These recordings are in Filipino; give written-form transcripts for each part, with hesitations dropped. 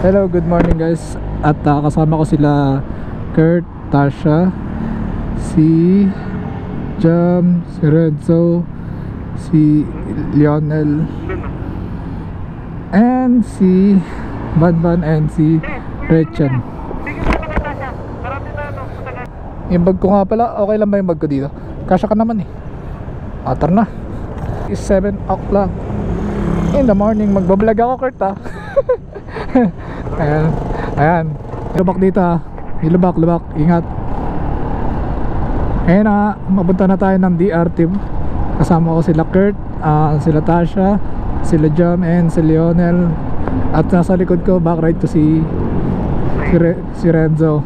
Hello, good morning guys. At kasama ko sila Kurt, Tasha, si Jam, si Renzo, si Lionel, and si Banban, and si Rechen. Yung bag ko nga pala, okay lang ba yung bag ko dito? Kasya ka naman eh. Tara na. It's 7 o'clock in the morning. Magbablog ako, Kurt ha. Ayan, ayan. Lubak dito ha. Lubak, ingat. Ayan na, mapunta na tayo ng DRT. Kasama ko sila Kurt, sila Tasha, sila Jam, and si Lionel. At nasa likod ko, back right to si Renzo.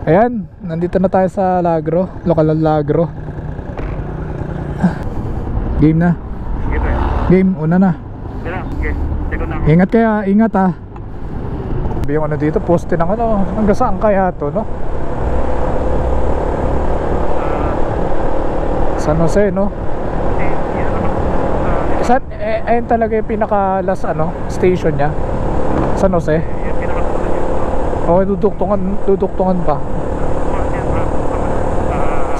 Ayan, nandito na tayo sa Lagro, lokal na Lagro. Game na. Game, una na. Ingat kaya, ingat ha. Yung ano dito, poste ng ano, hanggang saan kaya to, no? San Jose, no? Saan, ayun talaga yung pinaka last ano, station nya? San Jose? Oo, duduktungan pa.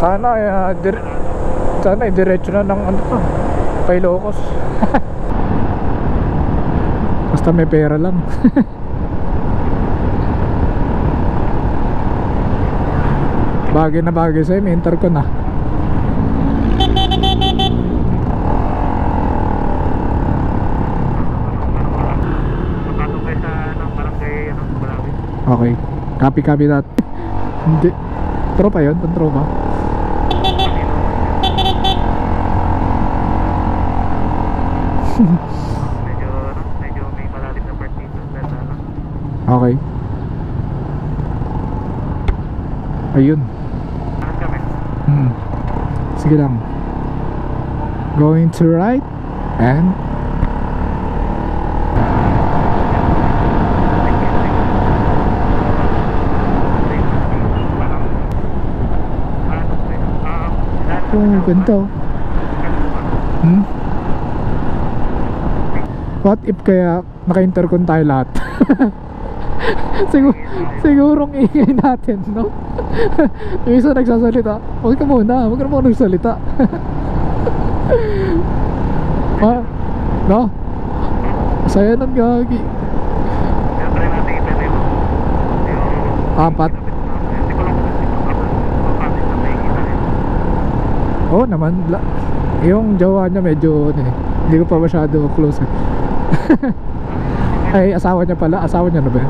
Sana, sana diretso na ng ano to, Pailocos. Basta may pera lang. Bagay na bagay sa'yo, may intercon na. Okay, copy that. Hindi, tropa yun, tropa. medyo may malalim na part dito. Okay. Ayun. Sige lang. Going to right and ganito. What if kaya naka-intercon tayo lahat? Sigurong ingay natin, no? Yung isa nagsasalita, huwag ka muna nagsalita. No? Saya nang gagi. Apat. Oo naman, yung jowa niya medyo hindi ko pa masyado close eh. Ay, asawa niya pala. Asawa niya na ba?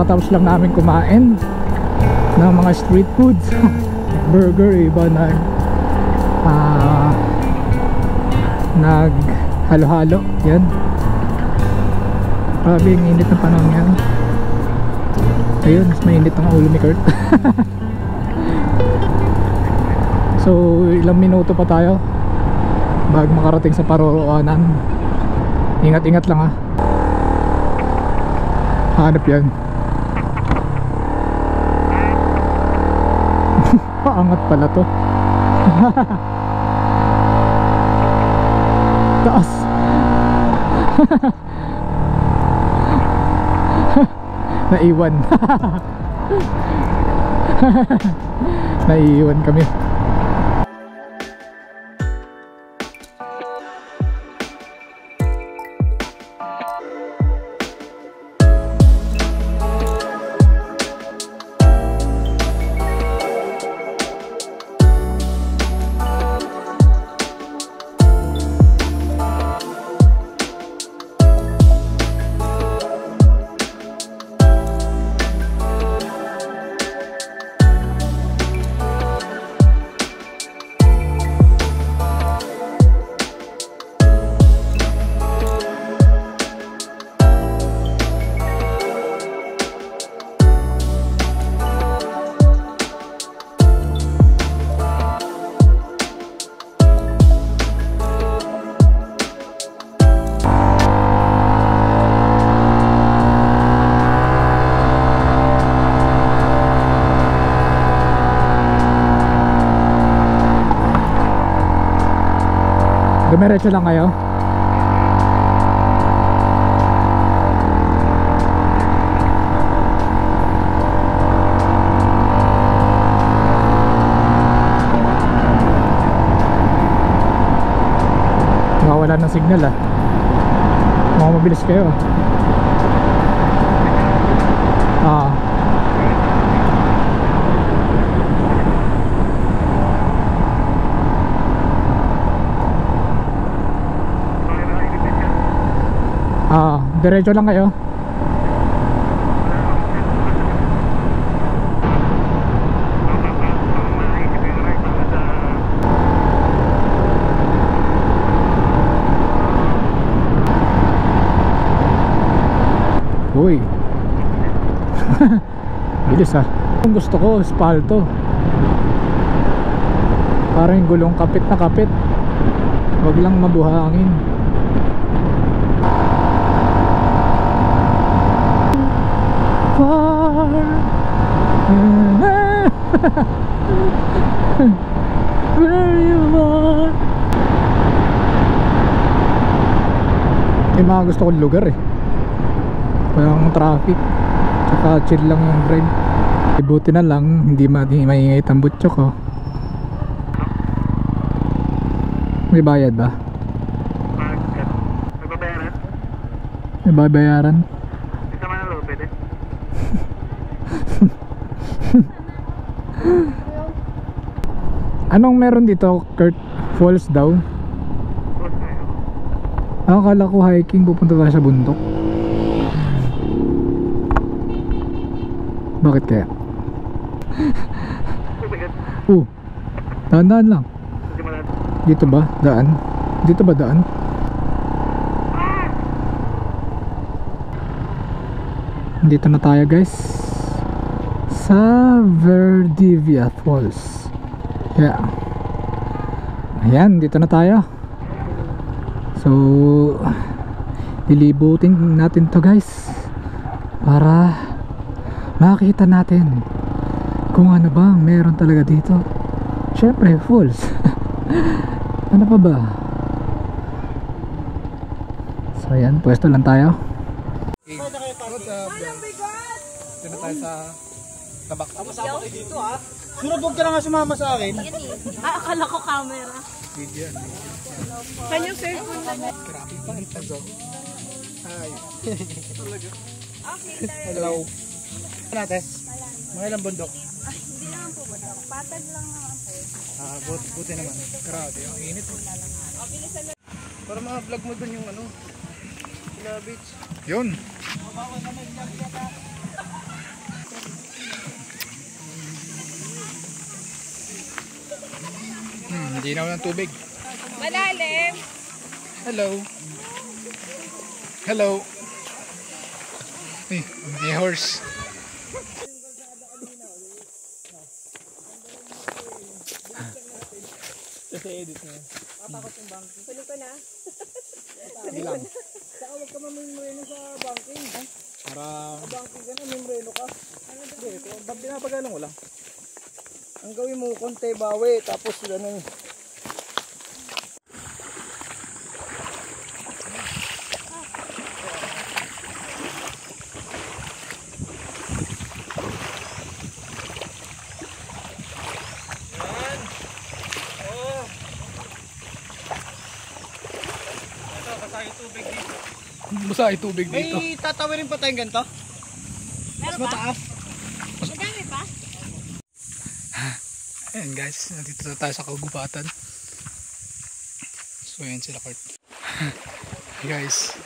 Tapos lang namin kumain ng mga street foods. Burger, iba na nag halo-halo. Yan, grabe yung init ng panahon yan. Ayun, mas mainit ang ulo ni Kurt. So ilang minuto pa tayo bago makarating sa Parorooanan. Ingat-ingat lang ha. Hanap yan. Paangat pala to. Taas. Naiwan. Naiwan kami. Dumiretso lang kayo? Wala ng signal ah. Mukhang mabilis kayo ah. Diretso lang kayo. Uy. Bilis ah. Ang gusto ko, espalto. Parang yung gulong kapit na kapit. Wag lang mabuhangin. Far where you are. Yung mga gusto kong lugar eh. Walang traffic, tsaka chill lang yung drive. Buti na lang hindi maingay ang butso ko. May bayad ba? Nagbabayaran? May babayaran? Isama na loob, pwede? Anong meron dito, Kurt? Falls daw? Close na yun. Akala ko hiking, pupunta tayo sa bundok. Bakit kaya? Dahan-dahan lang. Dito ba? Daan? Dito ba daan? Dito na tayo guys sa Verdivia Falls. Yeah. Ayan, dito na tayo. So lilibutin natin to guys para makita natin kung ano bang meron talaga dito. Syempre falls. Ano pa ba? So ayan, pwesto lang tayo. Dito na tayo sa tabak. Masama kayo dito ha. Sunod huwag ka na nga sumama sa akin. Akala ko camera. Video yan. Kanyang cellphone lang. Grabe pang itago. Hi. Hello. Ano natin? Mga ilang bundok? Hindi naman po ba? Patag lang naman po. Buti naman. Grabe, ang init. Para mga vlog mo dun yung ano. Sila beach. Yun. Hindi na ng tubig. Malalim. Hello. Hello. May horse. Edit na. Patakot yung banking. Tuloy ko na. Hindi lang. Saka huwag ka mamimreno sa banking. Para Banking ka na, memreno ka. Hindi, pinapagalan ko lang. Ang gawin mo, konti bawi, tapos ano. basa yung tubig dito. May tatawirin pa tayong ganito? Mas mataas. Madami pa? Ayan guys, nandito na tayo sa kagubatan. So ayan sila Kurt. Hey guys.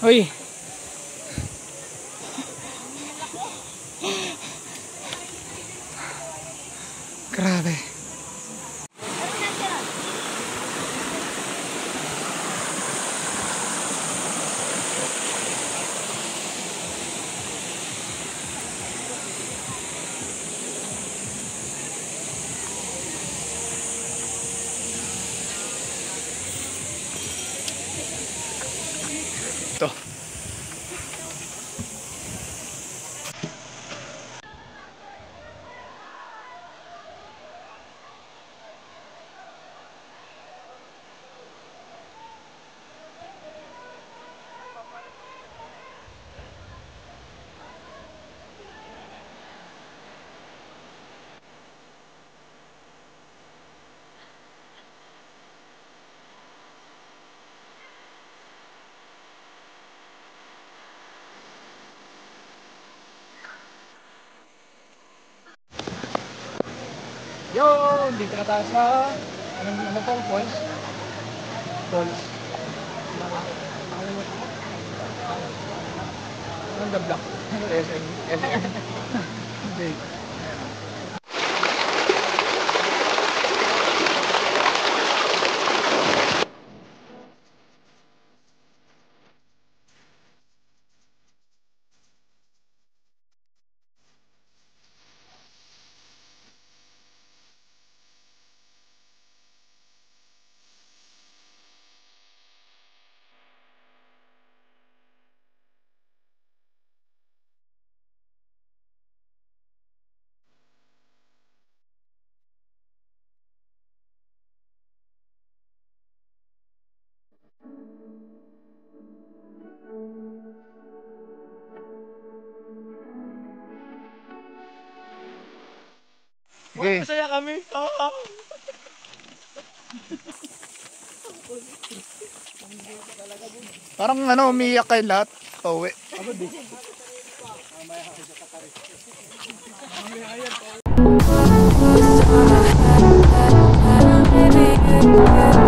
Uy. Grabe. Ito. Yo, dito na tayo sa ano pong falls? Falls. Ano the block? SM. SM. Hindi. Okay. Masaya kami. Parang ano, umiiyak kayo lahat. Pauwi. Baby,